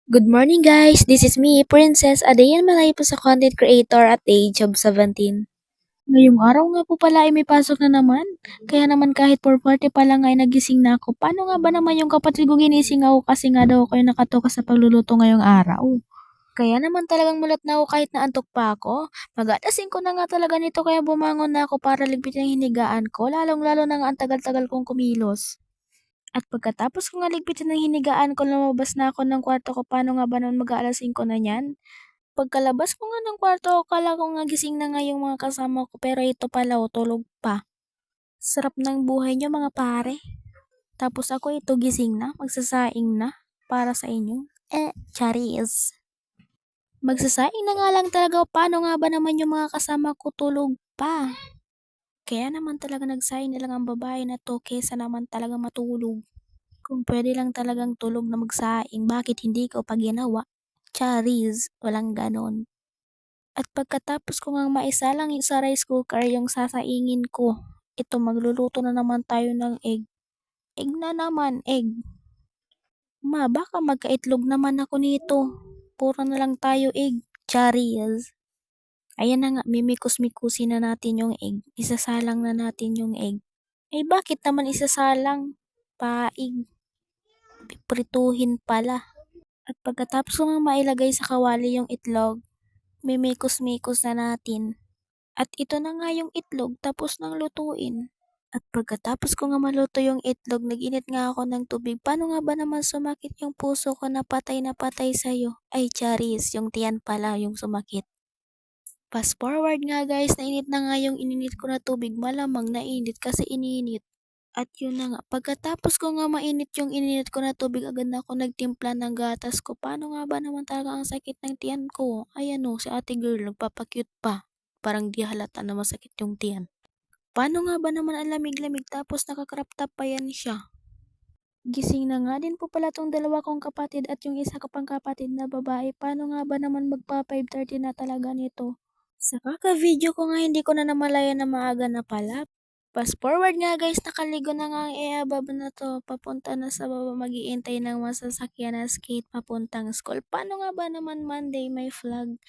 Good morning guys! This is me, Princess Adayan Malay po sa content creator at the age of 17. Ngayong araw nga po pala ay may pasok na naman. Kaya naman kahit 4:40 pa lang ay nagising na ako. Paano nga ba naman yung kapatid ko ginising ako kasi nga daw ako yung nakatoka sa pagluluto ngayong araw? Kaya naman talagang mulat na ako kahit naantok pa ako. Mag-alasing ko na nga talaga nito kaya bumangon na ako para ligpitin ang hinigaan ko. Lalong-lalo na nga ang tagal-tagal kong kumilos. At pagkatapos ko nga ligpitin ng hinigaan ko, lumabas na ako ng kwarto ko. Paano nga ba naman mag-aalasing ko na niyan? Pagkalabas ko nga ng kwarto ko, akala ko nga gising na nga yung mga kasama ko, pero ito pala tulog pa. Sarap ng buhay niyo mga pare. Tapos ako ito gising na, magsasaing na para sa inyo. Charis. Magsasaing na nga lang talaga. Paano nga ba naman yung mga kasama ko tulog pa? Kaya naman talaga nagsaing na lang ang babae na to kesa naman talaga matulog. Kung pwede lang talagang tulog na magsaing, bakit hindi ko pa ginawa? Charis, walang ganon. At pagkatapos ko ngang maisalang sa rice cooker yung sasaingin ko, ito magluluto na naman tayo ng egg. Egg na naman, egg. Ma, baka magkaitlog naman ako nito. Puro na lang tayo egg. Charis. Ayan na nga, mimikos-mikusin na natin yung egg. Isasalang na natin yung egg. Bakit naman isasalang? Paig. Prituhin pala. At pagkatapos ko nga mailagay sa kawali yung itlog, mimikos-mikos na natin. At ito na nga yung itlog tapos nang lutuin. At pagkatapos ko nga maluto yung itlog, nag-init nga ako ng tubig. Paano nga ba naman sumakit yung puso ko na patay sa'yo? Ay, Charis, yung tiyan pala yung sumakit. Fast forward nga guys, nainit na nga yung ininit ko na tubig. Malamang nainit kasi ininit. At yun na nga, pagkatapos ko nga mainit yung ininit ko na tubig, agad na ako nagtimpla ng gatas ko. Paano nga ba naman talaga ang sakit ng tiyan ko? Ayan si ate girl, nagpapakute pa. Parang di halata na masakit yung tiyan. Paano nga ba naman ang lamig-lamig tapos nakakrop top pa yan siya? Gising na nga din po pala tong dalawa kong kapatid at yung isa ko pang kapatid na babae. Paano nga ba naman magpa 5:30 na talaga nito? Sa kaka-video ko nga hindi ko na namalayan na maaga na pala. Fast forward nga guys, nakaligo na nga ang eabab na to. Papunta na sa baba, mag-iintay ng masasakyan na skate papuntang school. Paano nga ba naman Monday may flag?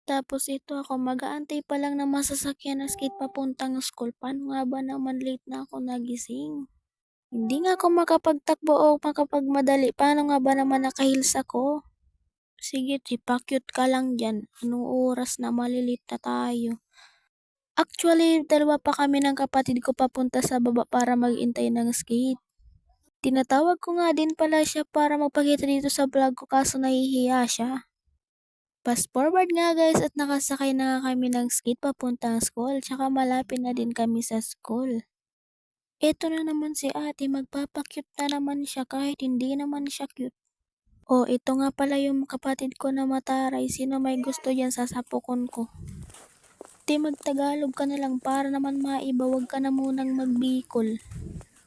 Tapos ito ako, mag-aantay pa lang ng masasakyan na skate papuntang school. Paano nga ba naman late na ako nagising? Hindi nga ako makapagtakbo o makapagmadali. Paano nga ba naman nakahils ako? Sige, tipakyut ka lang dyan. Anong oras na malilit na tayo? Actually, dalawa pa kami ng kapatid ko papunta sa baba para mag-intay ng skate. Tinatawag ko nga din pala siya para magpakita dito sa vlog ko kaso nahihiya siya. Fast forward nga guys at nakasakay na nga kami ng skate papuntang school tsaka malapit na din kami sa school. Eto na naman si ate, magpapakyut na naman siya kahit hindi naman siya cute. Ito nga pala yung kapatid ko na mataray. Sino may gusto dyan sasapukon ko? Magtagalog ka na lang para naman maiba, wag ka na munang magbikol.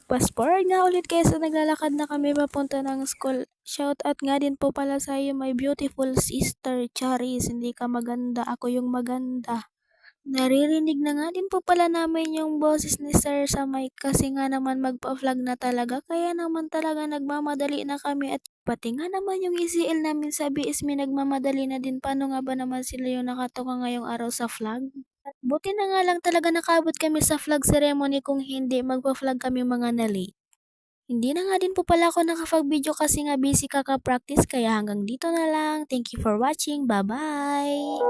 Fast forward nga ulit kaysa naglalakad na kami papunta ng school. Shout out nga din po pala sa iyo, my beautiful sister Charis. Hindi ka maganda, ako yung maganda. Naririnig na nga din po pala namin yung boses ni sir sa mic kasi nga naman magpa-vlog na talaga. Kaya naman talaga nagmamadali na kami at pati nga naman yung ECL namin sa BSME nagmamadali na din. Paano nga ba naman sila yung nakatoka ngayong araw sa vlog? At buti na nga lang talaga nakabot kami sa flag ceremony, kung hindi magpa-flag kami mga na-late. Hindi na nga din po pala ako nakapag-video kasi nga busy kaka-practice kaya hanggang dito na lang. Thank you for watching. Bye-bye!